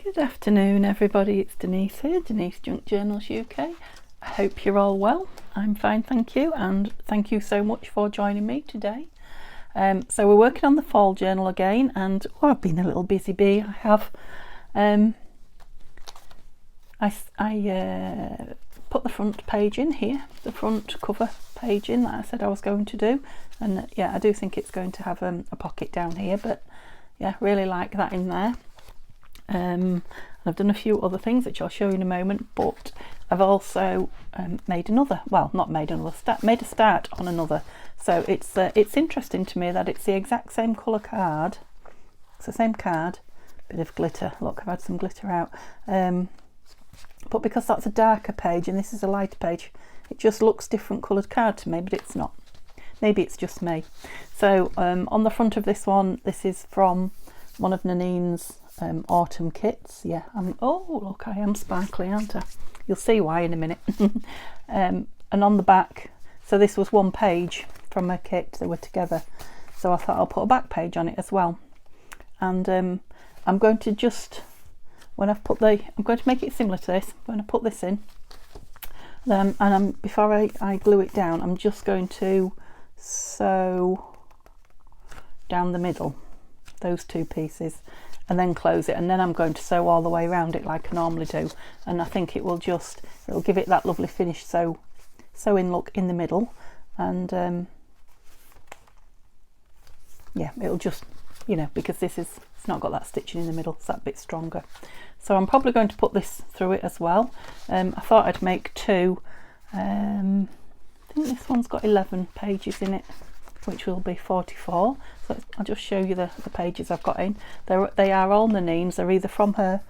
Good afternoon everybody, it's Denise here, Denise Junk Journals UK. I hope you're all well. I'm fine, thank you, and thank you so much for joining me today. So we're working on the fall journal again, and I've been a little busy bee. I have I put the front page in here, the front cover page in that I said I was going to do, and yeah, I do think it's going to have a pocket down here, but yeah, really like that in there. I've done a few other things which I'll show you in a moment, but I've also made another, well, not made another, made a start on another. So it's interesting to me that it's the exact same colour card. It's the same card, bit of glitter. Look, I've had some glitter out. But because that's a darker page and this is a lighter page, it just looks different coloured card to me, but it's not. Maybe it's just me. So on the front of this one, this is from one of Nanine's autumn kits. Yeah, oh look, I am sparkly, aren't I? You'll see why in a minute. And on the back, so this was one page from her kit, they were together, so I thought I'll put a back page on it as well. And I'm going to just, when I've put I'm going to make it similar to this. When I put this in, and before I glue it down, I'm just going to sew down the middle, those two pieces, and then close it, and then I'm going to sew all the way around it like I normally do, and I think it'll give it that lovely finish sewing look in the middle, and yeah, it'll just, you know, because it's not got that stitching in the middle, it's that bit stronger. So I'm probably going to put this through it as well. I thought I'd make two. I think this one's got 11 pages in it, which will be 44. So I'll just show you the pages I've got in. They are all Nanine's. They're either from her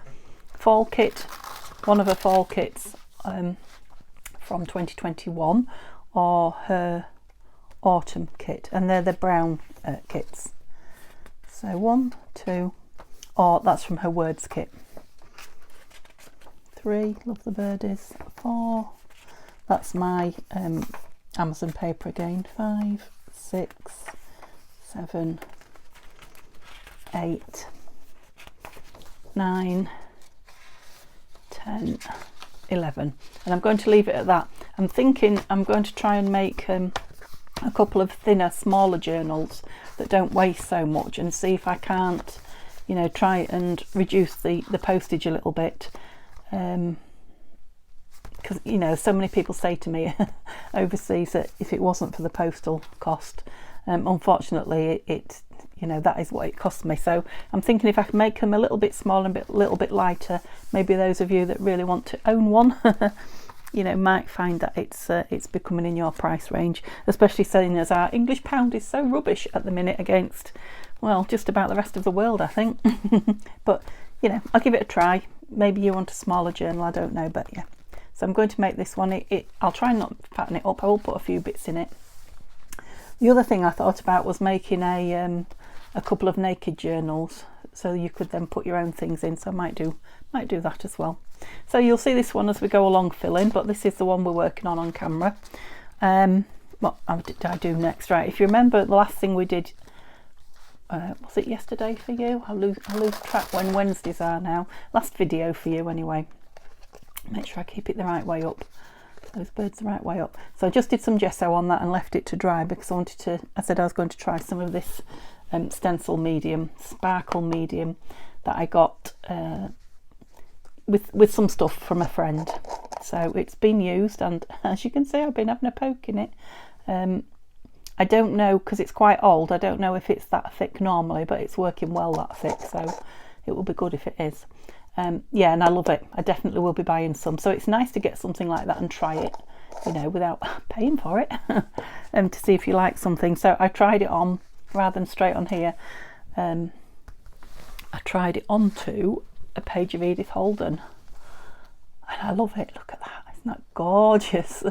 fall kit, one of her fall kits from 2021, or her autumn kit, and they're the brown kits. So 1, 2, or that's from her words kit. 3, love the birdies. 4, that's my Amazon paper again. 5, 6, 7, 8, 9, 10, 11, and I'm going to leave it at that. I'm thinking I'm going to try and make a couple of thinner, smaller journals that don't weigh so much, and see if I can't, you know, try and reduce the postage a little bit. Because, you know, so many people say to me overseas that if it wasn't for the postal cost, unfortunately it you know, that is what it costs me. So I'm thinking if I can make them a little bit smaller and a little bit lighter, maybe those of you that really want to own one you know, might find that it's becoming in your price range, especially seeing as our English pound is so rubbish at the minute against, well, just about the rest of the world, I think. But you know, I'll give it a try. Maybe you want a smaller journal, I don't know, but yeah. So I'm going to make this one. I'll try and not fatten it up. I will put a few bits in it. The other thing I thought about was making a couple of naked journals, so you could then put your own things in. So I might do that as well. So you'll see this one as we go along filling, but this is the one we're working on camera. What did I do next? Right, if you remember, the last thing we did, was it yesterday for you? I lose track when Wednesdays are now. Last video for you anyway. Make sure I keep it the right way up, those birds the right way up. So I just did some gesso on that and left it to dry, because I said I was going to try some of this stencil medium, sparkle medium that I got with some stuff from a friend. So it's been used, and as you can see, I've been having a poke in it. I don't know, because it's quite old, I don't know if it's that thick normally, but it's working well that thick, so it will be good if it is. Yeah, and I love it. I definitely will be buying some. So it's nice to get something like that and try it, you know, without paying for it, and to see if you like something. So I tried it on rather than straight on here. I tried it onto a page of Edith Holden, and I love it. Look at that. Isn't that gorgeous?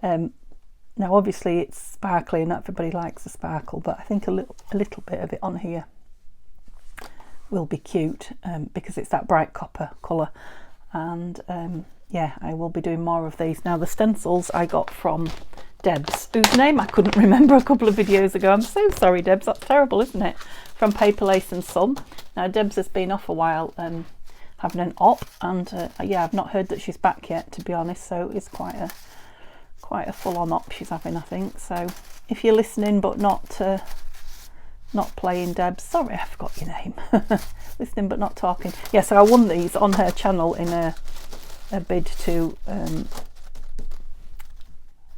Now obviously it's sparkly and everybody likes the sparkle, but I think a little bit of it on here will be cute, because it's that bright copper colour. And yeah, I will be doing more of these. Now the stencils I got from Debs, whose name I couldn't remember a couple of videos ago. I'm so sorry, Debs, that's terrible, isn't it? From Paper Lace and Son. Now Debs has been off a while having an op, and yeah, I've not heard that she's back yet, to be honest, so it's quite a full-on op she's having, I think. So if you're listening but not playing, Deb, sorry I forgot your name. Listening but not talking. Yeah, so I won these on her channel in a bid to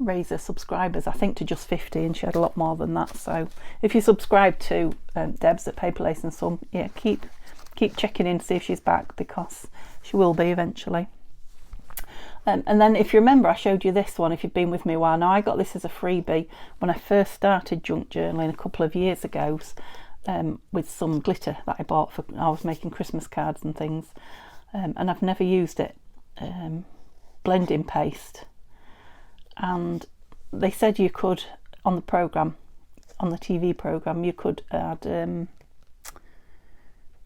raise her subscribers, I think, to just 50, and she had a lot more than that. So if you subscribe to Deb's at Paper Lace and Some, yeah, keep checking in to see if she's back, because she will be eventually. And then if you remember, I showed you this one if you've been with me a while. Now, I got this as a freebie when I first started junk journaling a couple of years ago, with some glitter that I bought for, I was making Christmas cards and things, and I've never used it. Blending paste, and they said you could, on the program, on the TV program, you could add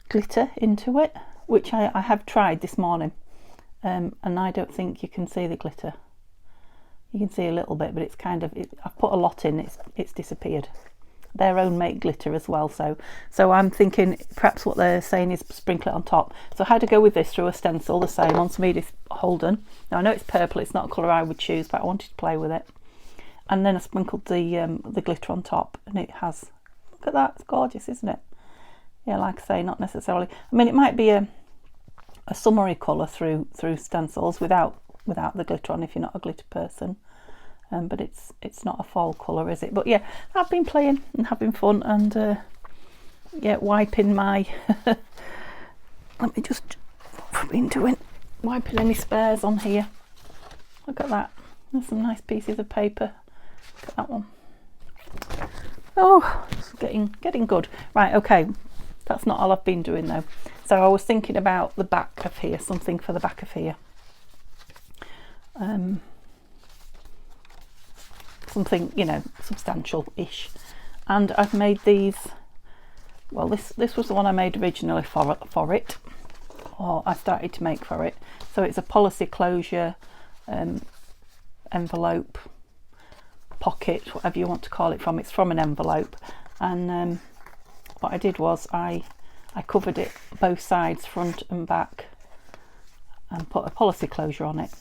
glitter into it, which I have tried this morning, and I don't think you can see the glitter. You can see a little bit, but it's kind of, I've put a lot in, it's disappeared. Their own make glitter as well, so I'm thinking perhaps what they're saying is sprinkle it on top. So I had to go with this through a stencil, the same on some Edith Holden. Now I know it's purple, it's not a colour I would choose, but I wanted to play with it. And then I sprinkled the glitter on top, and it has, look at that, it's gorgeous, isn't it? Yeah, like I say, not necessarily, I mean, it might be a summery colour through stencils without the glitter on if you're not a glitter person. But it's not a fall colour, is it? But yeah, I've been playing and having fun, and yeah, wiping my let me just, what I've been doing, wiping any spares on here. Look at that, there's some nice pieces of paper. Look at that one. Oh, it's getting good. Right, okay, that's not all I've been doing though. So I was thinking about the back of here, something for the back of here. Something, you know, substantial-ish, and I've made these. Well, this was the one I made originally for it, or I started to make for it. So it's a policy closure envelope, pocket, whatever you want to call it from. It's from an envelope, and what I did was I covered it both sides, front and back, and put a policy closure on it.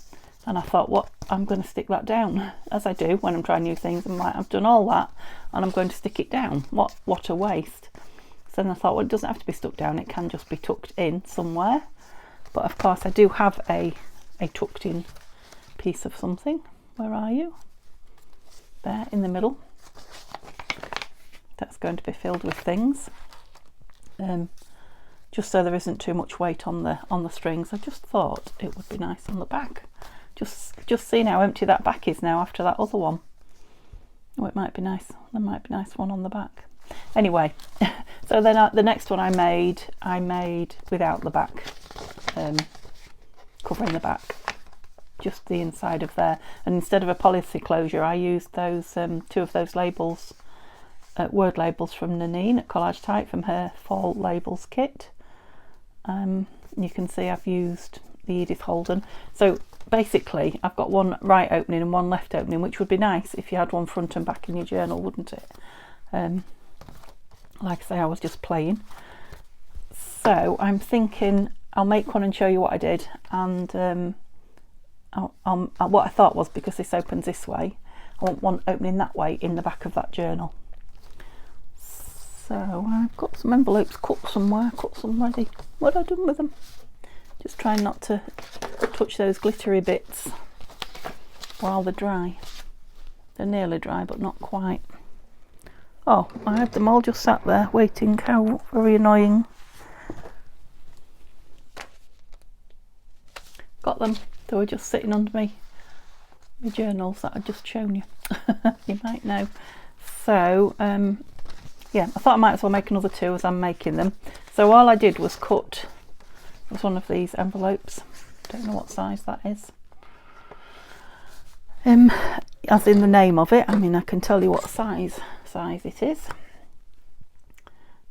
And I thought, what, I'm going to stick that down, as I do when I'm trying new things. I'm like, I've done all that and I'm going to stick it down. What a waste. So then I thought, well, it doesn't have to be stuck down, it can just be tucked in somewhere. But of course I do have a tucked in piece of something. Where are you? There in the middle. That's going to be filled with things. Just so there isn't too much weight on the strings. I just thought it would be nice on the back. Just seeing how empty that back is now after that other one. Oh, it might be nice. There might be a nice one on the back. Anyway, so then the next one I made without the back, covering the back, just the inside of there. And instead of a policy closure, I used those two of those labels, word labels from Nanine at Collage Type from her fall labels kit. You can see I've used the Edith Holden. So basically I've got one right opening and one left opening, which would be nice if you had one front and back in your journal, wouldn't it? Like I say, I was just playing. So I'm thinking I'll make one and show you what I did, and what I thought was, because this opens this way, I want one opening that way in the back of that journal. So I've got some envelopes cut somewhere, cut some ready. What have I done with them? Just trying not to touch those glittery bits while they're dry. They're nearly dry, but not quite. Oh, I had them all just sat there waiting. How very annoying. Got them. They were just sitting under my journals that I'd just shown you. You might know. So, yeah, I thought I might as well make another two as I'm making them. So all I did was cut, it was one of these envelopes. Don't know what size that is. As in the name of it, I mean, I can tell you what size it is.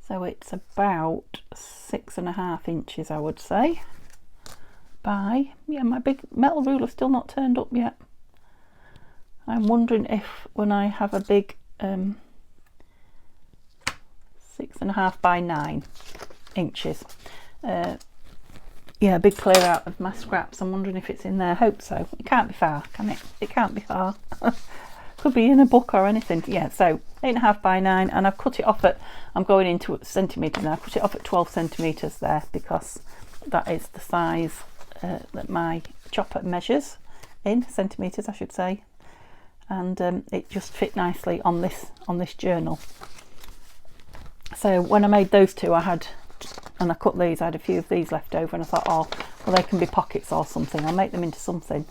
So it's about 6.5 inches, I would say, by, yeah, my big metal ruler's still not turned up yet. I'm wondering if when I have a big 6.5 by 9 inches, yeah, a big clear out of my scraps. I'm wondering if it's in there. I hope so. It can't be far, can it? It can't be far. Could be in a book or anything. Yeah, so 8.5 by 9, and I've cut it off at, I'm going into centimetres now. I cut it off at 12 centimetres there because that is the size that my chopper measures in centimetres, I should say, and it just fit nicely on this journal. So when I made those two, I cut these, I had a few of these left over, and I thought, oh, well, they can be pockets or something. I'll make them into something.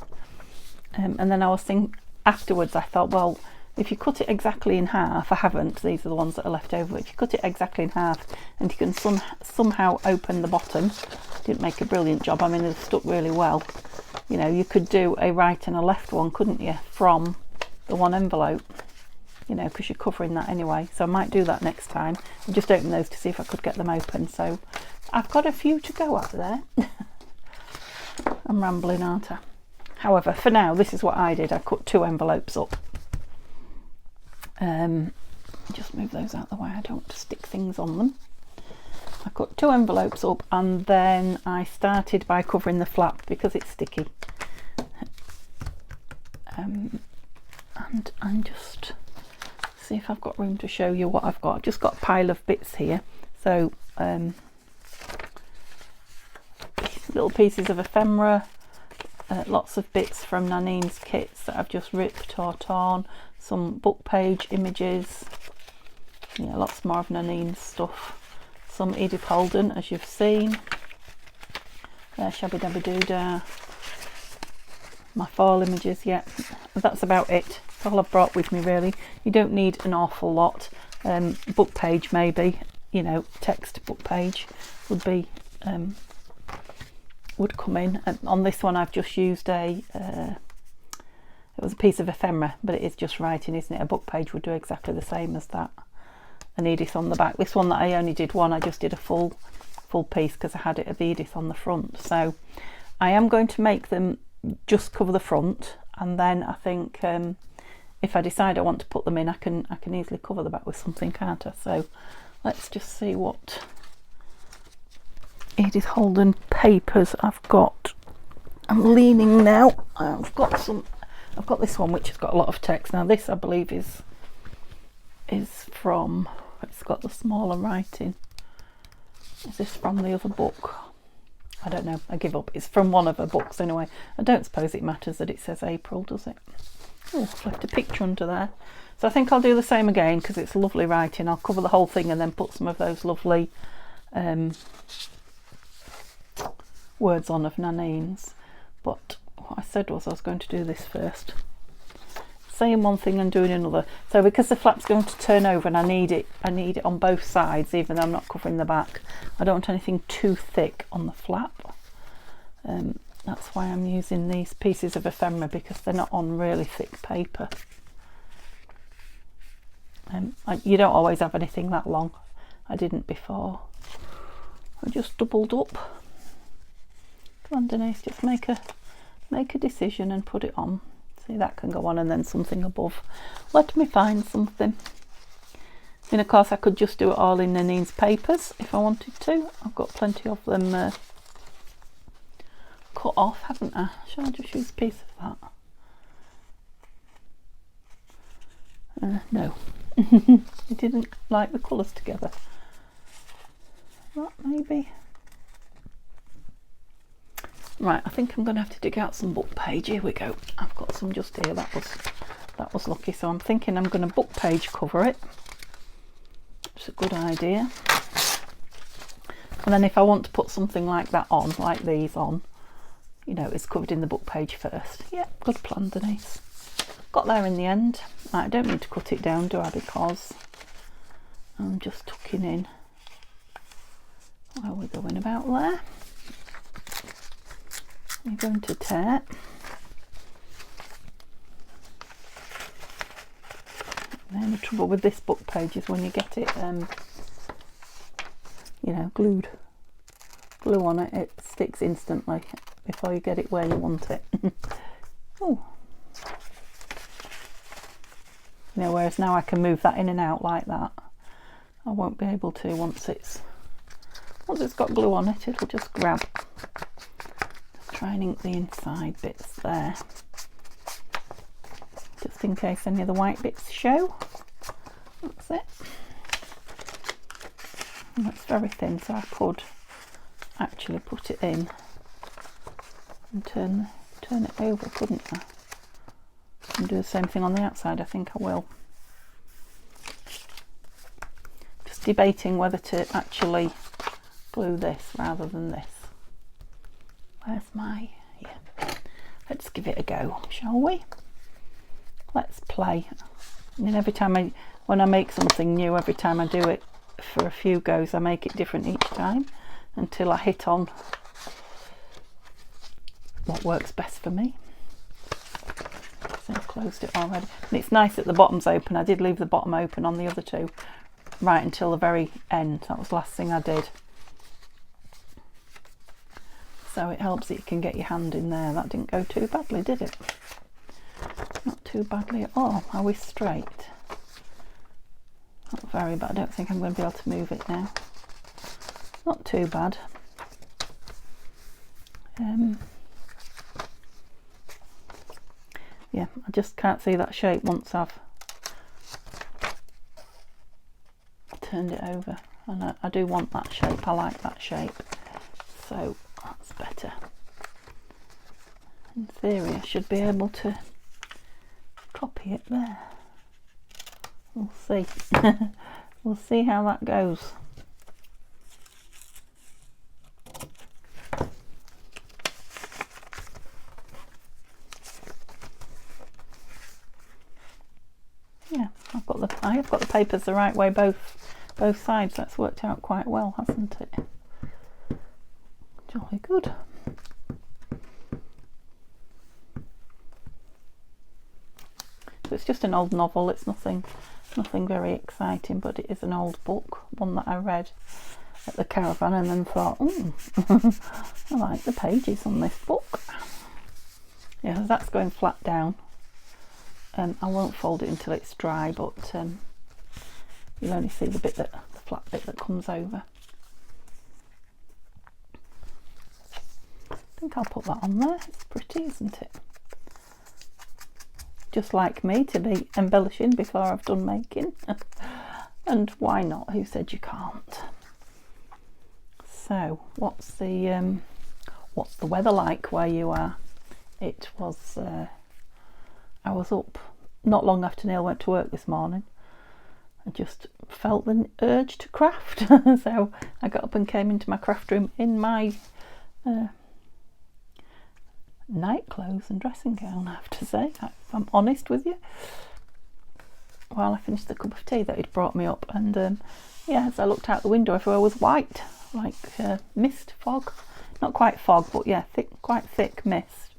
And then I was thinking, afterwards, I thought, well, if you cut it exactly in half, I haven't, these are the ones that are left over, if you cut it exactly in half and you can somehow open the bottom, didn't make a brilliant job, I mean, it stuck really well, you know, you could do a right and a left one, couldn't you, from the one envelope, you know, because you're covering that anyway. So I might do that next time and just open those to see if I could get them open. So I've got a few to go up there. I'm rambling, aren't I? However, for now, this is what I did. I cut 2 envelopes up. Just move those out of the way. I don't want to stick things on them. I cut 2 envelopes up, and then I started by covering the flap because it's sticky. And I'm just see if I've got room to show you what I've got. I've just got a pile of bits here. So little pieces of ephemera. Lots of bits from Nanine's kits that I've just ripped or torn, some book page images, yeah, lots more of Nanine's stuff, some Edith Holden, as you've seen, Shabby Dabby Doodah, my fall images, yeah, that's about it. That's all I've brought with me, really. You don't need an awful lot. Book page maybe, you know, text book page would be would come in. And on this one I've just used it was a piece of ephemera, but it is just writing, isn't it? A book page would do exactly the same as that. An Edith on the back. This one that I only did one, I just did a full piece because I had it of Edith on the front. So I am going to make them just cover the front, and then I think if I decide I want to put them in, I can easily cover the back with something, can't I? So let's just see what Edith Holden papers I've got. I'm leaning now. I've got this one which has got a lot of text. Now this I believe is from, it's got the smaller writing. Is this from the other book? I don't know, I give up. It's from one of her books anyway. I don't suppose it matters that it says April, does it? Oh, I've left a picture under there. So I think I'll do the same again because it's lovely writing. I'll cover the whole thing and then put some of those lovely words on of Nanine's. But what I said was I was going to do this first. Saying one thing and doing another. So because the flap's going to turn over and I need it on both sides, even though I'm not covering the back. I don't want anything too thick on the flap. That's why I'm using these pieces of ephemera, because they're not on really thick paper. You don't always have anything that long. I didn't before. I just doubled up. Come on, Denise, just make a decision and put it on. See, that can go on, and then something above. Let me find something. And of course I could just do it all in Nanine's papers if I wanted to. I've got plenty of them cut off, haven't I? Shall I just use a piece of that? No. I didn't like the colours together. That maybe. Right, I think I'm going to have to dig out some book page. Here we go. I've got some just here. That was lucky. So I'm thinking I'm going to book page cover it. It's a good idea. And then if I want to put something like that on, like these on, you know, it's covered in the book page first. Yeah, good plan, Denise. Got there in the end. Right, I don't need to cut it down, do I? Because I'm just tucking in where we're going about there. You're going to tear. And the trouble with this book page is when you get it, you know, glue on it, it sticks instantly before you get it where you want it. Oh, you know, whereas now I can move that in and out like that. I won't be able to once it's got glue on it. It'll just grab. try and ink the inside bits there, just in case any of the white bits show. That's it. And it's very thin, so I could actually put it in and turn it over, couldn't I? And do the same thing on the outside. I think I will. Just debating whether to actually glue this rather than this. Where's my... yeah. Let's give it a go, shall we? Let's play. I mean, every time when I make something new, every time I do it for a few goes, I make it different each time until I hit on what works best for me. So I've closed it already. And it's nice that the bottom's open. I did leave the bottom open on the other two right until the very end. That was the last thing I did. So it helps that you can get your hand in there. That didn't go too badly, did it? Not too badly at all. Are we straight? Not very, but I don't think I'm going to be able to move it now. Not too bad. Yeah, I just can't see that shape once I've turned it over. And I do want that shape. I like that shape. So that's better. In theory, I should be able to copy it there. We'll see. We'll see how that goes. Yeah, I have got the papers the right way both sides. That's worked out quite well, hasn't it? Jolly good. So it's just an old novel. It's nothing very exciting, but it is an old book, one that I read at the caravan and then thought, I like the pages on this book. Yeah, that's going flat down. I won't fold it until it's dry, but you'll only see the flat bit that comes over. I think I'll put that on there. It's pretty, isn't it? Just like me to be embellishing before I've done making. And why not? Who said you can't? So, what's the weather like where you are? It was I was up not long after Neil went to work this morning. I just felt the urge to craft. So I got up and came into my craft room in my night clothes and dressing gown, I have to say, if I'm honest with you, while I finished the cup of tea that he'd brought me up. And yeah, as I looked out the window, everywhere was white, like mist, fog. Not quite fog, but yeah, quite thick mist.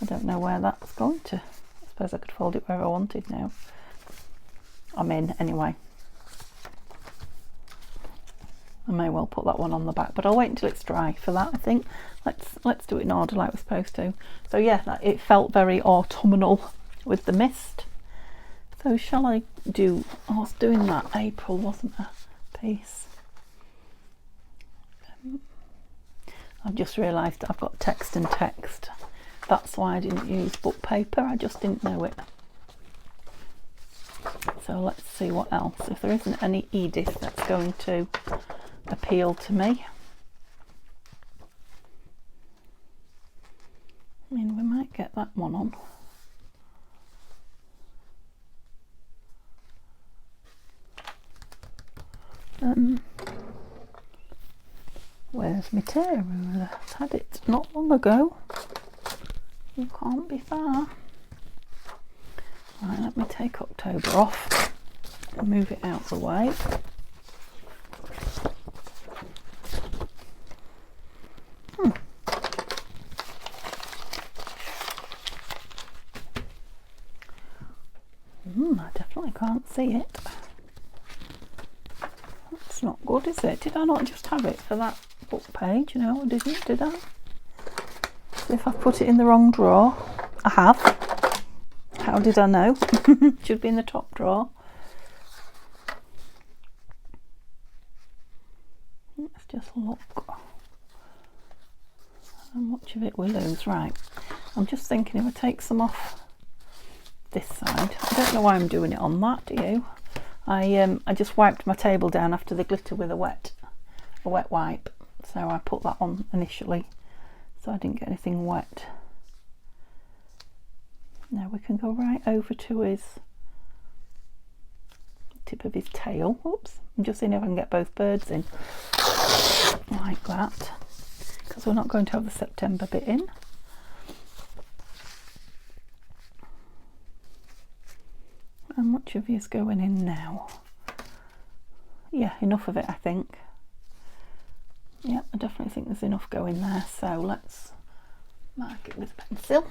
I don't know where that's going to. I suppose I could fold it where I wanted now. I'm in anyway. I may well put that one on the back, but I'll wait until it's dry for that, I think. Let's do it in order like we're supposed to. So yeah, it felt very autumnal with the mist. So shall I do... I was doing that April, wasn't I? Piece. I've just realised I've got text and text. That's why I didn't use book paper. I just didn't know it. So let's see what else. If there isn't any Edith that's going to appeal to me. I mean, we might get that one on. Where's my tear ruler? I had it not long ago. You can't be far. Right, let me take October off and move it out the way. I definitely can't see it. That's not good, is it? Did I not just have it for that book page? No, I didn't, did I? So if I've put it in the wrong drawer, I have. How did I know? Should be in the top drawer. Let's just look. And much of it we lose. Right, I'm just thinking if I take some off this side. I don't know why I'm doing it on that, do you? I just wiped my table down after the glitter with a wet wipe, so I put that on initially so I didn't get anything wet. Now we can go right over to his tip of his tail. Oops, I'm just seeing if I can get both birds in like that, because we're not going to have the September bit in. How much of you's going in now? Yeah, enough of it, I think. Yeah, I definitely think there's enough going there, so let's mark it with a pencil.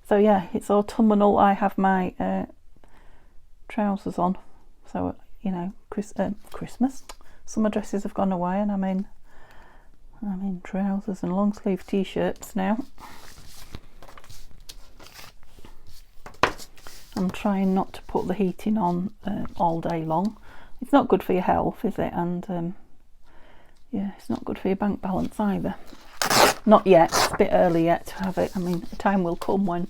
So yeah, it's autumnal. I have my trousers on, so you know, Christmas. Summer dresses have gone away, and I'm in trousers and long sleeve t-shirts now. I'm trying not to put the heating on all day long. It's not good for your health, is it? And yeah, it's not good for your bank balance either. Not yet. It's a bit early yet to have it. I mean, the time will come when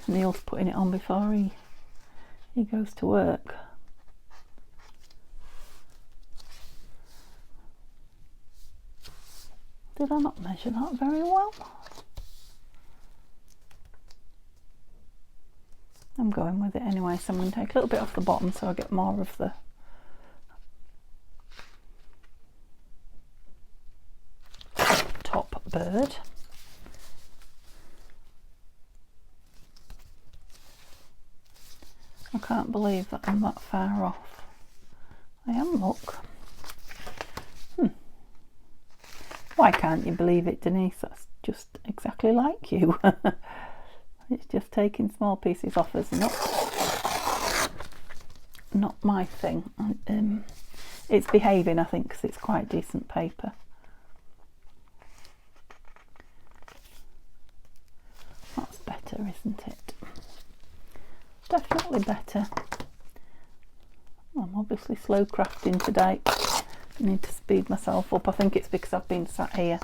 Neil's putting it on before he goes to work. Did I not measure that very well? I'm going with it anyway, so I'm going to take a little bit off the bottom so I get more of the top bird. I can't believe that I'm that far off. I am, look. Why can't you believe it, Denise? That's just exactly like you. It's just taking small pieces off is not my thing. It's behaving, I think, because it's quite decent paper. That's better, isn't it? Definitely better. I'm obviously slow crafting today. I need to speed myself up. I think it's because I've been sat here,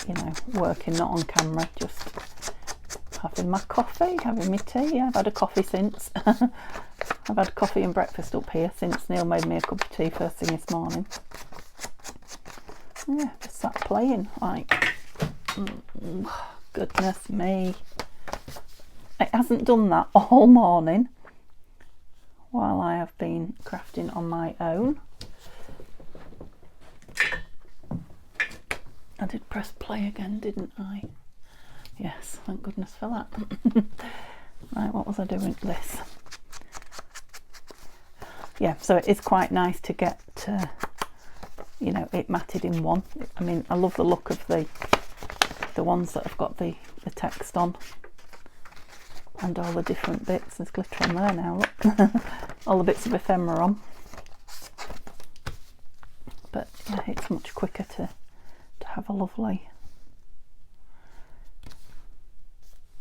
you know, working, not on camera, just having my coffee, having my tea. Yeah, I've had a coffee since. I've had coffee and breakfast up here since Neil made me a cup of tea first thing this morning. Yeah, just sat playing like, goodness me. It hasn't done that all morning while I have been crafting on my own. I did press play again, didn't I? Yes, thank goodness for that. Right, what was I doing? This. Yeah, so it is quite nice to get, you know, it matted in one. I mean, I love the look of the ones that have got the text on and all the different bits. There's glitter on there now, look. All the bits of ephemera on. But yeah, it's much quicker to have a lovely...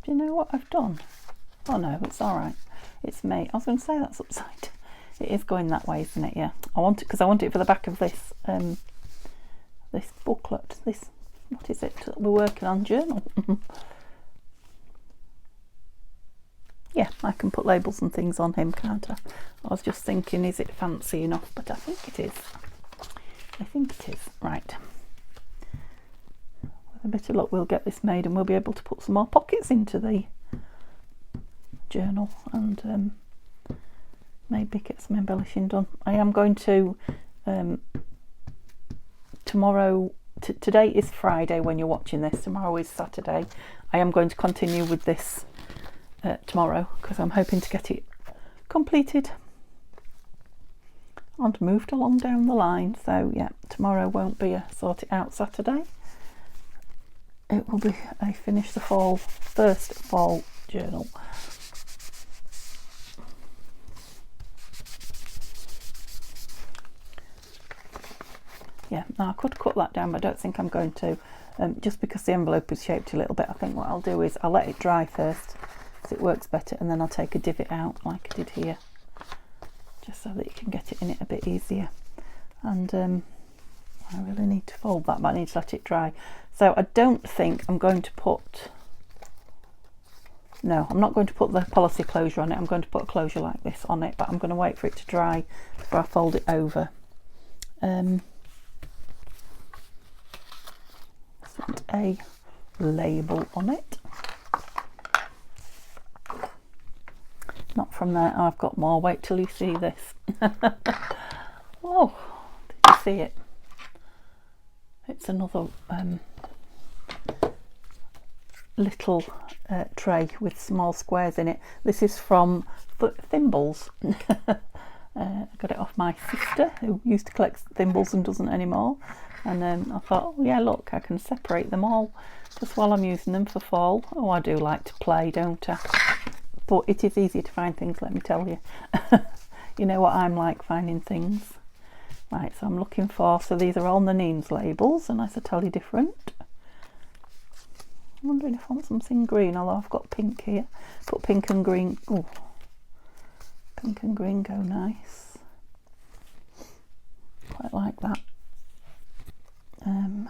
Do you know what I've done? Oh no, it's alright. It's me. I was going to say that's upside down. It is going that way, isn't it? Yeah. I want it because I want it for the back of this this booklet. This, what is it that we're working on? Journal. Yeah, I can put labels and things on him, can't I? I was just thinking, is it fancy enough? But I think it is. I think it is. Right. With a bit of luck, we'll get this made and we'll be able to put some more pockets into the journal and maybe get some embellishing done. I am going to tomorrow. Today is Friday when you're watching this. Tomorrow is Saturday. I am going to continue with this tomorrow because I'm hoping to get it completed and moved along down the line. So yeah, tomorrow won't be a sort it out Saturday. It will be a finish the first fall journal. Yeah, now I could cut that down, but I don't think I'm going to, just because the envelope is shaped a little bit. I think what I'll do is I'll let it dry first, because it works better, and then I'll take a divot out like I did here, just so that you can get it in it a bit easier. And I really need to fold that, but I need to let it dry. So I don't think I'm going to put, no, I'm not going to put the policy closure on it. I'm going to put a closure like this on it, but I'm going to wait for it to dry before I fold it over. Isn't a label on it. Not from there. Oh, I've got more. Wait till you see this. Oh, did you see it? It's another little tray with small squares in it. This is from thimbles. I got it off my sister, who used to collect thimbles and doesn't anymore. And I thought, oh yeah, look, I can separate them all just while I'm using them for fall. Oh, I do like to play, don't I? But it is easy to find things, let me tell you. You know what I'm like finding things. Right, so I'm looking for, so these are all Nanines labels, and that's totally different. I'm wondering if I want something green, although I've got pink here. Put pink and green. Oh, pink and green go nice. Quite like that. And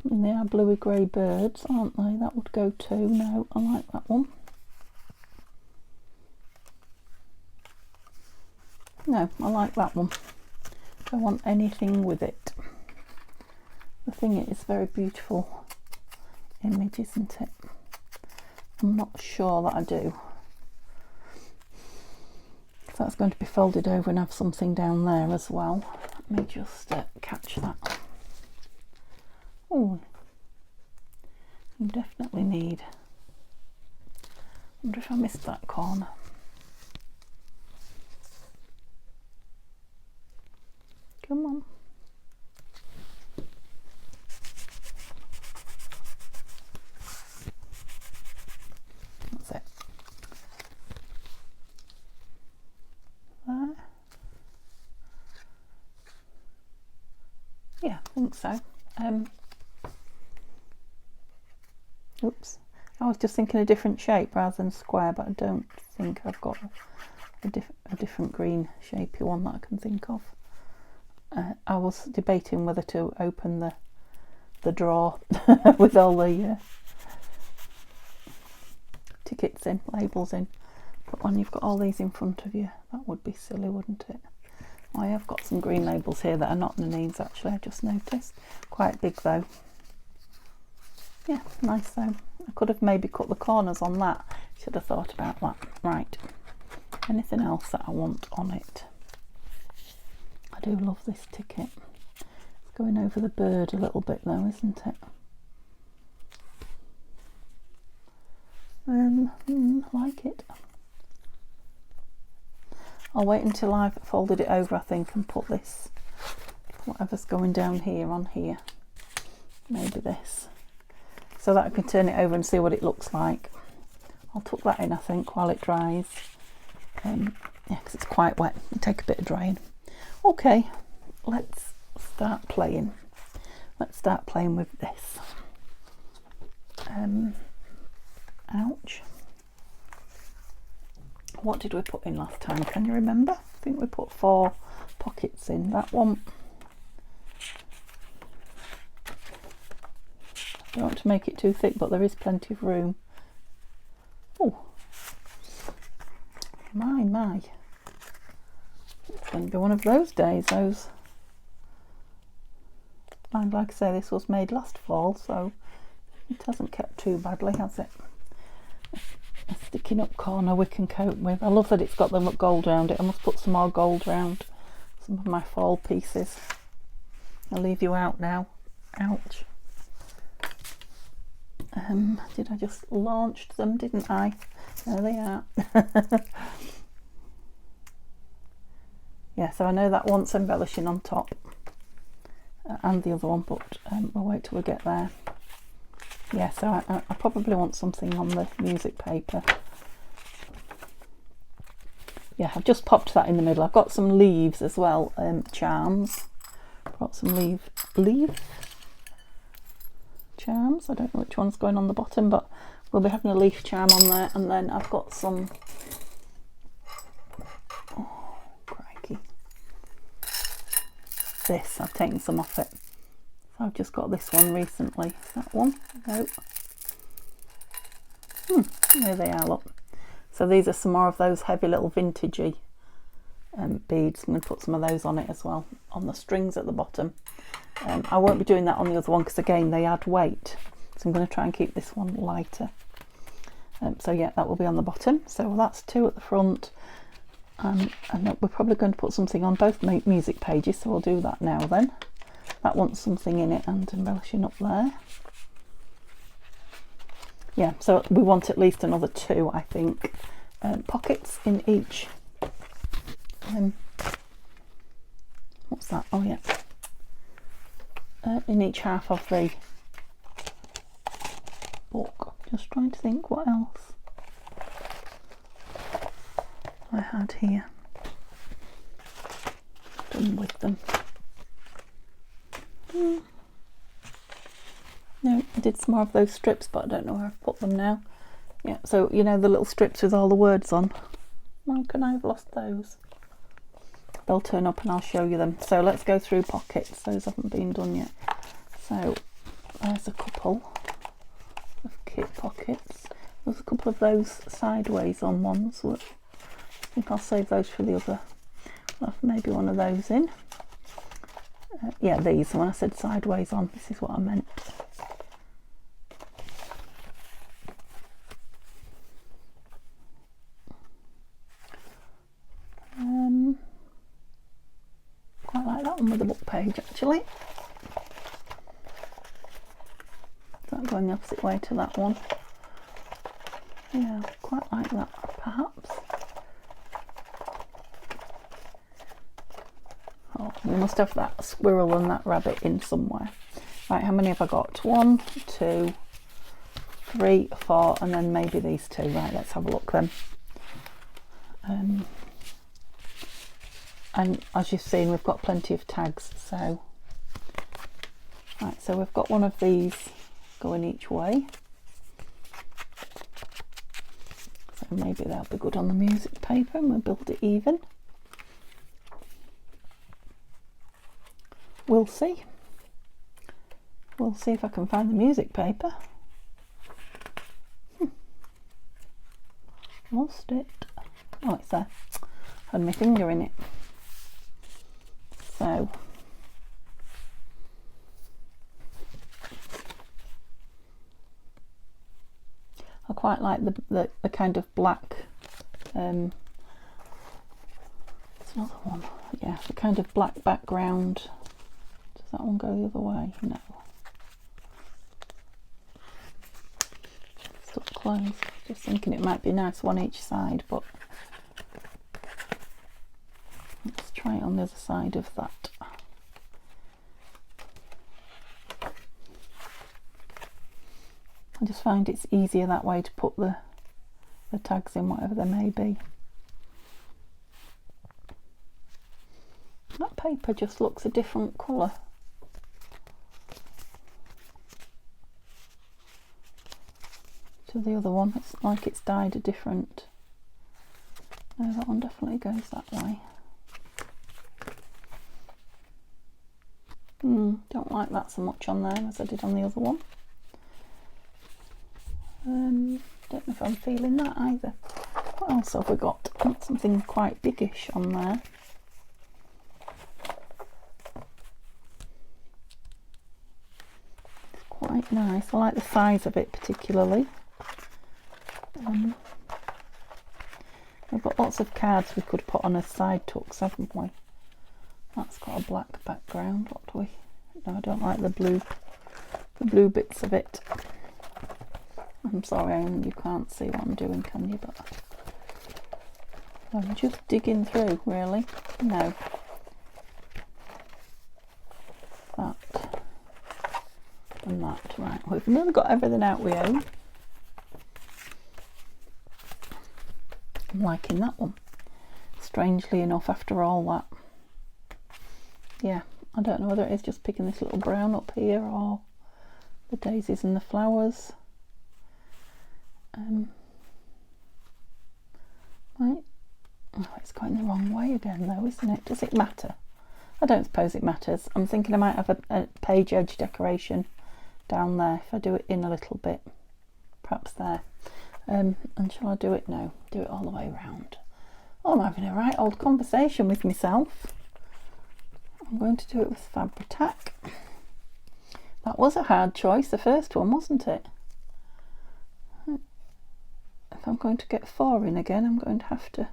they are bluey grey birds, aren't they? That would go too. No, I like that one. No, I like that one. Don't want anything with it. The thing is, very beautiful image, isn't it? I'm not sure that I do. So that's going to be folded over and have something down there as well. Let me just catch that. Oh, you definitely need. I wonder if I missed that corner. Come on. That's it. There. Yeah, I think so. Oops. I was just thinking a different shape rather than square, but I don't think I've got a different green shapey one that I can think of. I was debating whether to open the drawer with all the tickets in, labels in, but when you've got all these in front of you, that would be silly, wouldn't it? I have got some green labels here that are not Nanines actually, I just noticed. Quite big though. Yeah, nice though. I could have maybe cut the corners on that. Should have thought about that. Right. Anything else that I want on it? I do love this ticket. It's going over the bird a little bit though, isn't it? I like it. I'll wait until I've folded it over, I think, and put this, whatever's going down here, on here. Maybe this. So that I can turn it over and see what it looks like. I'll tuck that in, I think, while it dries. Yeah, because it's quite wet. It'll take a bit of drying. Okay, let's start playing. Let's start playing with this. Ouch. What did we put in last time? Can you remember? I think we put 4 pockets in. That one. I don't want to make it too thick, but there is plenty of room. Oh, my. It's going to be one of those days, those. And like I say, this was made last fall, so it hasn't kept too badly, has it? A sticking up corner we can cope with. I love that it's got the gold around it. I must put some more gold around some of my fall pieces. I'll leave you out now. Ouch. Did I just launch them, didn't I? There they are. Yeah, so I know that wants embellishing on top and the other one, but we'll wait till we get there. Yeah, so I probably want something on the music paper. Yeah, I've just popped that in the middle. I've got some leaves as well, charms. Got some leaf charms. I don't know which one's going on the bottom, but we'll be having a leaf charm on there. And then I've got some, oh crikey, this, I've taken some off it. So I've just got this one recently. That one? No. There they are, look. So these are some more of those heavy little vintagey beads. I'm going to put some of those on it as well, on the strings at the bottom. I won't be doing that on the other one because again they add weight, so I'm going to try and keep this one lighter. So yeah, that will be on the bottom. So that's 2 at the front, and we're probably going to put something on both music pages, so we'll do that now then. That wants something in it and embellishing up there. Yeah, so we want at least another 2, I think, pockets in each. What's that? Oh yeah, in each half of the book. Just trying to think what else I had here. Done with them. No, I did some more of those strips, but I don't know where I've put them now. Yeah, so you know the little strips with all the words on. How can I have lost those? They'll turn up and I'll show you them. So let's go through pockets. Those haven't been done yet. So there's a couple of kit pockets. There's a couple of those sideways on ones. I think I'll save those for the other. I'll have maybe one of those in. Yeah, these. When I said sideways on, this is what I meant. Quite like that one with the book page actually. Is that going the opposite way to that one? Yeah, quite like that perhaps. Oh, we must have that squirrel and that rabbit in somewhere. Right, how many have I got? 1, 2, 3, 4, and then maybe these 2. Right, let's have a look then. And as you've seen, we've got plenty of tags. So, right, so we've got one of these going each way. So maybe they'll be good on the music paper, and we'll build it even. We'll see. We'll see if I can find the music paper. Lost it. Oh, it's there. Had my finger in it. So I quite like the kind of black. It's another one. Yeah, the kind of black background. Does that one go the other way? No. Stuck closed. Just thinking it might be nice one each side, but let's try it on the other side of that. I just find it's easier that way to put the tags in, whatever they may be. That paper just looks a different colour. To the other one, it's like it's dyed a different. No, that one definitely goes that way. Don't like that so much on there as I did on the other one. Don't know if I'm feeling that either. What else have we got? Got something quite biggish on there. It's quite nice. I like the size of it particularly. We've got lots of cards we could put on as side tucks, haven't we? That's got a black background. What do we? No, I don't like the blue bits of it. I'm sorry, you can't see what I'm doing, can you? But I'm just digging through, really. No. That and that. Right, we've nearly got everything out we own. I'm liking that one. Strangely enough, after all that. Yeah, I don't know whether it is just picking this little brown up here or the daisies and the flowers. Right. Oh, it's going the wrong way again though, isn't it? Does it matter? I don't suppose it matters. I'm thinking I might have a page edge decoration down there if I do it in a little bit, perhaps there. And shall I do it? No, do it all the way around. Oh, I'm having a right old conversation with myself. I'm going to do it with Fabri-Tac. That was a hard choice, the first one, wasn't it? If I'm going to get 4 in again, I'm going to have to...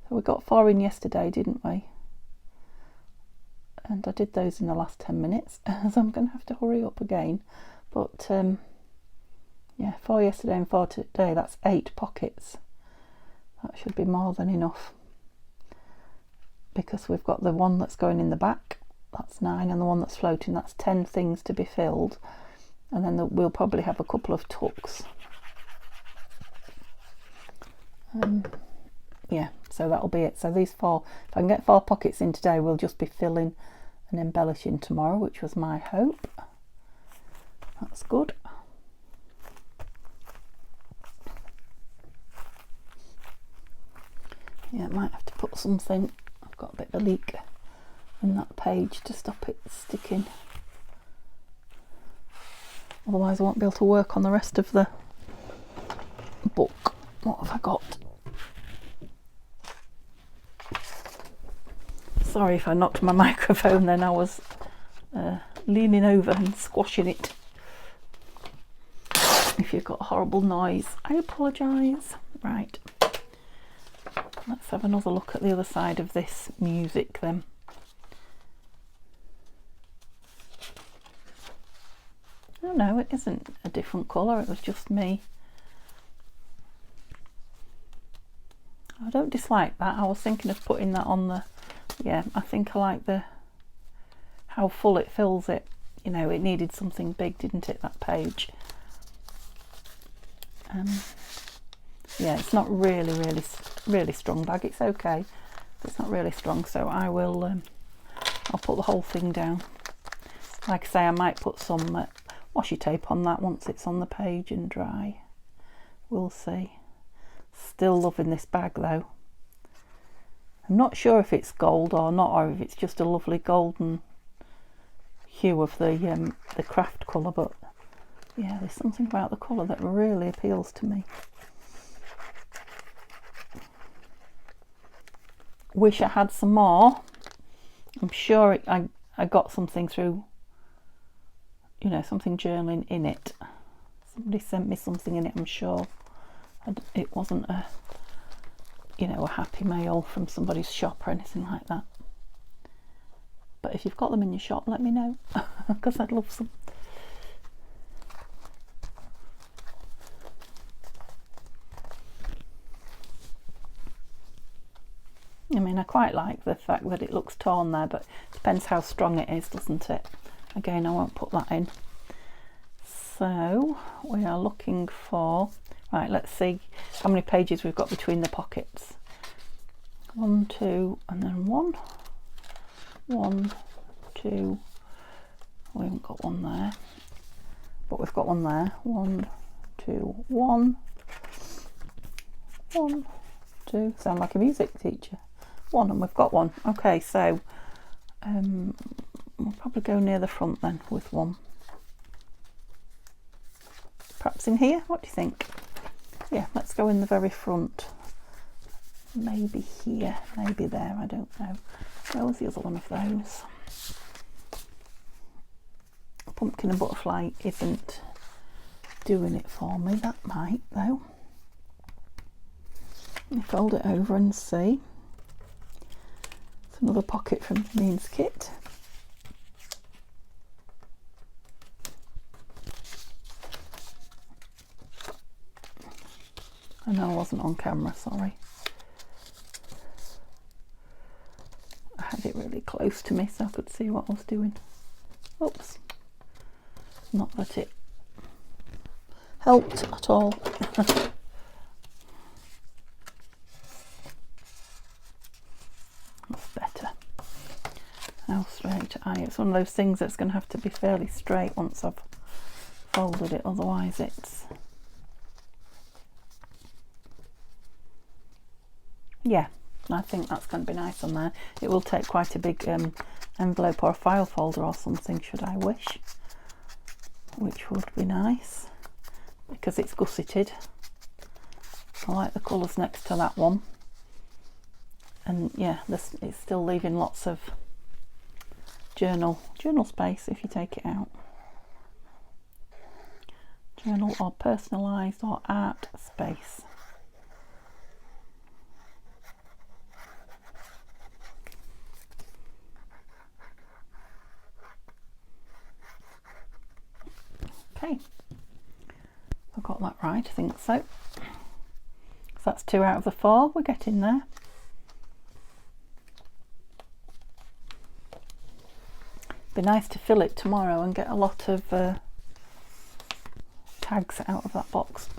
So we got 4 in yesterday, didn't we? And I did those in the last 10 minutes, so I'm going to have to hurry up again. But yeah, 4 yesterday and 4 today, that's 8 pockets. That should be more than enough. Because we've got the one that's going in the back, that's 9, and the one that's floating, that's 10 things to be filled. And then we'll probably have a couple of tucks. Yeah, so that'll be it. So these 4, if I can get 4 pockets in today, we'll just be filling and embellishing tomorrow, which was my hope. That's good. Yeah, I might have to put something, I've got a bit of a leak in that page to stop it sticking. Otherwise I won't be able to work on the rest of the book. What have I got? Sorry if I knocked my microphone then, I was leaning over and squashing it. If you've got a horrible noise, I apologise. Right, let's have another look at the other side of this music then. Oh no, it isn't a different colour, it was just me. I don't dislike that. I was thinking of putting that on the... Yeah, I think I like the how full it fills it. You know, it needed something big, didn't it, that page? Yeah, it's not really strong bag. It's okay. It's not really strong, so I will. I'll put the whole thing down. Like I say, I might put some washi tape on that once it's on the page and dry. We'll see. Still loving this bag though. I'm not sure if it's gold or not, or if it's just a lovely golden hue of the craft colour, but yeah, there's something about the colour that really appeals to me. Wish I had some more. I'm sure I got something through, you know, something journaling in it. Somebody sent me something in it, I'm sure. It wasn't a, you know, a happy mail from somebody's shop or anything like that. But if you've got them in your shop, let me know, because I'd love some. I mean, I quite like the fact that it looks torn there, but it depends how strong it is, doesn't it? Again, I won't put that in. So we are looking for, right, let's see how many pages we've got between the pockets. 1, 2, and then 1. 1, 2. We haven't got one there, but we've got one there. 1, 2, 1. 1, 2. Sound like a music teacher. 1, and we've got one. Okay, so we'll probably go near the front then with 1. Perhaps in here, what do you think? Yeah, let's go in the very front. Maybe here, maybe there, I don't know. Where was the other one of those? Pumpkin and butterfly isn't doing it for me. That might though. Let me fold it over and see. It's another pocket from the Means kit. I know I wasn't on camera, sorry. I had it really close to me so I could see what I was doing. Oops. Not that it helped at all. That's better. How straight? It's one of those things that's going to have to be fairly straight once I've folded it, otherwise it's... Yeah, I think that's going to be nice on there. It will take quite a big envelope or a file folder or something, should I wish, which would be nice because it's gusseted. I like the colours next to that one, and yeah, this it's still leaving lots of journal space if you take it out. Journal or personalised or art space. Okay, I got that right, I think so. So that's 2 out of the 4, we're getting there. Be nice to fill it tomorrow and get a lot of tags out of that box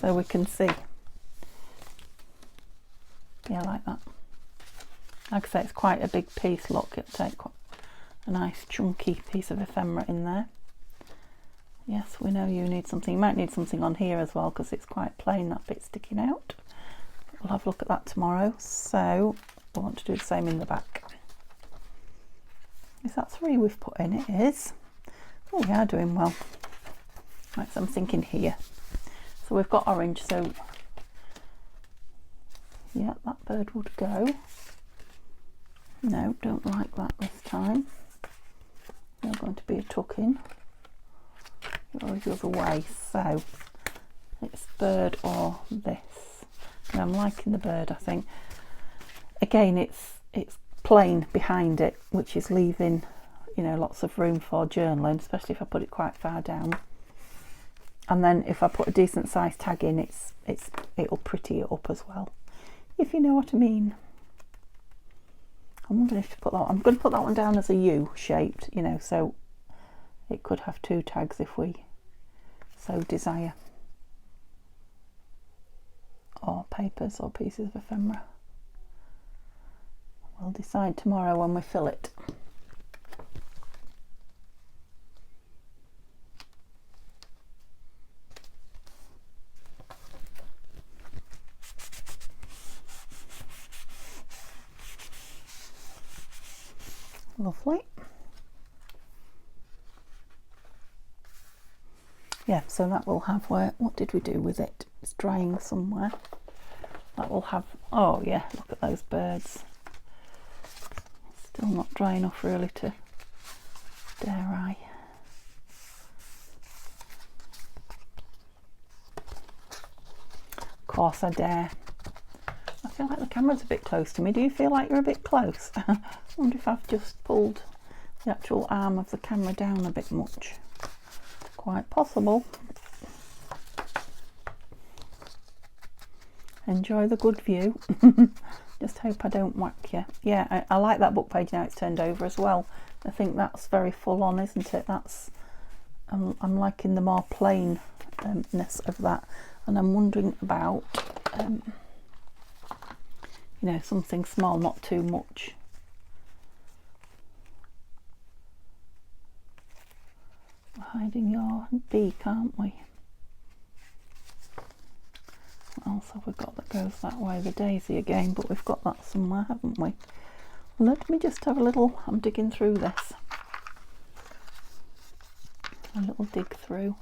so we can see. Yeah, I like that. Like I say, it's quite a big piece. Look, it'll take quite a nice chunky piece of ephemera in there. Yes, we know you need something. You might need something on here as well because it's quite plain, that bit sticking out. We'll have a look at that tomorrow. So we want to do the same in the back. Is that 3 we've put in? It is. Oh, we are doing well. Right, so I'm thinking here. So we've got orange, so yeah, that bird would go. No, don't like that this time. You're going to be a tuck-in. You're the other way, so it's bird or this. And I'm liking the bird, I think. Again, it's plain behind it, which is leaving, you know, lots of room for journaling, especially if I put it quite far down. And then if I put a decent sized tag in, it'll pretty it up as well, if you know what I mean. I'm wondering if to put that. I'm going to put that one down as a U shaped, you know, so it could have 2 tags if we so desire, or papers or pieces of ephemera. We'll decide tomorrow when we fill it. Lovely. Yeah, so that will have what did we do with it? It's drying somewhere. That will have, oh yeah, look at those birds. Still not dry enough really to, dare I. Of course I dare. I feel like the camera's a bit close to me. Do you feel like you're a bit close? I wonder if I've just pulled the actual arm of the camera down a bit much. Quite possible. Enjoy the good view. Just hope I don't whack you. Yeah, I like that book page now it's turned over as well. I think that's very full on, isn't it? That's I'm liking the more plainness of that, and I'm wondering about you know, something small, not too much. We're hiding your beak, aren't we? What else have we got that goes that way? The daisy again, but we've got that somewhere, haven't we? Let me just have a little, I'm digging through this. A little dig through.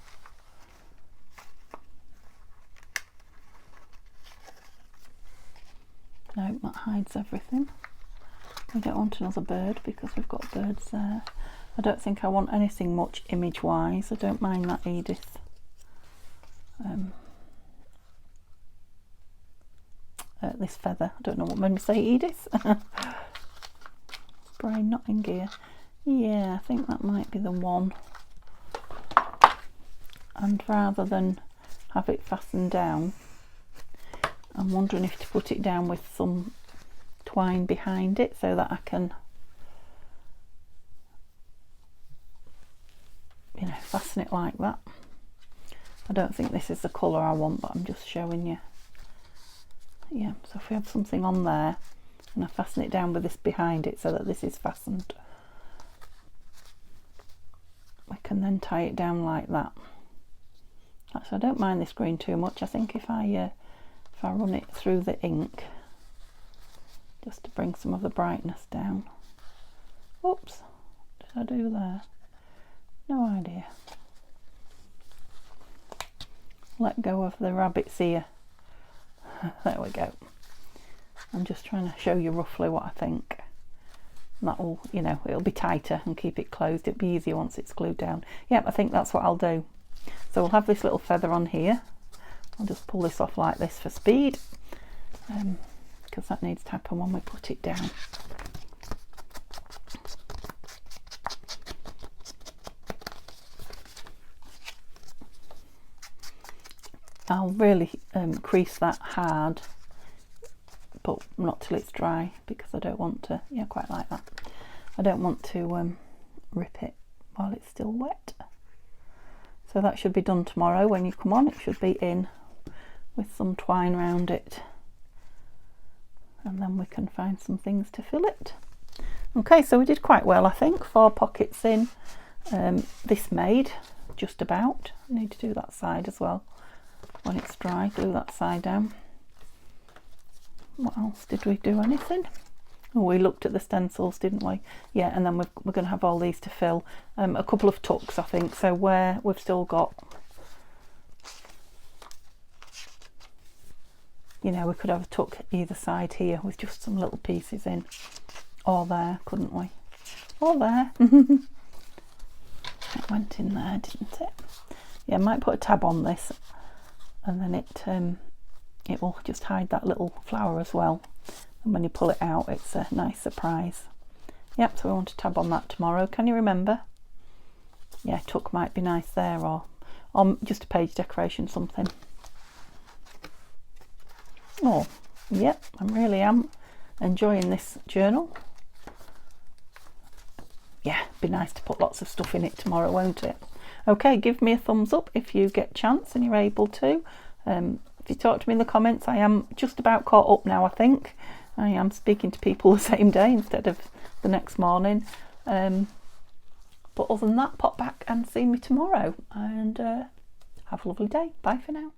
No, that hides everything. We don't want another bird because we've got birds there. I don't think I want anything much image wise. I don't mind that Edith. This feather. I don't know what made me say Edith. Brain not in gear. Yeah, I think that might be the one. And rather than have it fastened down, I'm wondering if to put it down with some twine behind it so that I can, you know, fasten it like that. I don't think this is the colour I want, but I'm just showing you. Yeah, so if we have something on there and I fasten it down with this behind it so that this is fastened, we can then tie it down like that. Actually, I don't mind this green too much. I think if I run it through the ink, just to bring some of the brightness down. Oops, what did I do there? No idea. Let go of the rabbit's ear. There we go. I'm just trying to show you roughly what I think. That will, you know, it'll be tighter and keep it closed. It'll be easier once it's glued down. Yep, I think that's what I'll do. So we'll have this little feather on here. I'll just pull this off like this for speed, because that needs to happen when we put it down. I'll really crease that hard, but not till it's dry, because I don't want to, yeah, quite like that. I don't want to rip it while it's still wet. So that should be done tomorrow when you come on. It should be in with some twine around it, and then we can find some things to fill it. Okay, so we did quite well, I think. 4 pockets in. This made just about. I need to do that side as well. When it's dry, glue that side down. What else did we do? Anything? Oh, we looked at the stencils, didn't we? Yeah, and then we're going to have all these to fill. A couple of tucks, I think. So where we've still got, you know, we could have a tuck either side here with just some little pieces in. Or there, couldn't we? Or there. It went in there, didn't it? Yeah, I might put a tab on this, and then it will just hide that little flower as well. And when you pull it out, it's a nice surprise. Yep, so we want to tab on that tomorrow. Can you remember? Yeah, tuck might be nice there, or just a page decoration, something. Oh, yep, I really am enjoying this journal. Yeah, be nice to put lots of stuff in it tomorrow, won't it? Okay, give me a thumbs up if you get a chance and you're able to. If you talk to me in the comments, I am just about caught up now, I think. I am speaking to people the same day instead of the next morning. But other than that, pop back and see me tomorrow, and have a lovely day. Bye for now.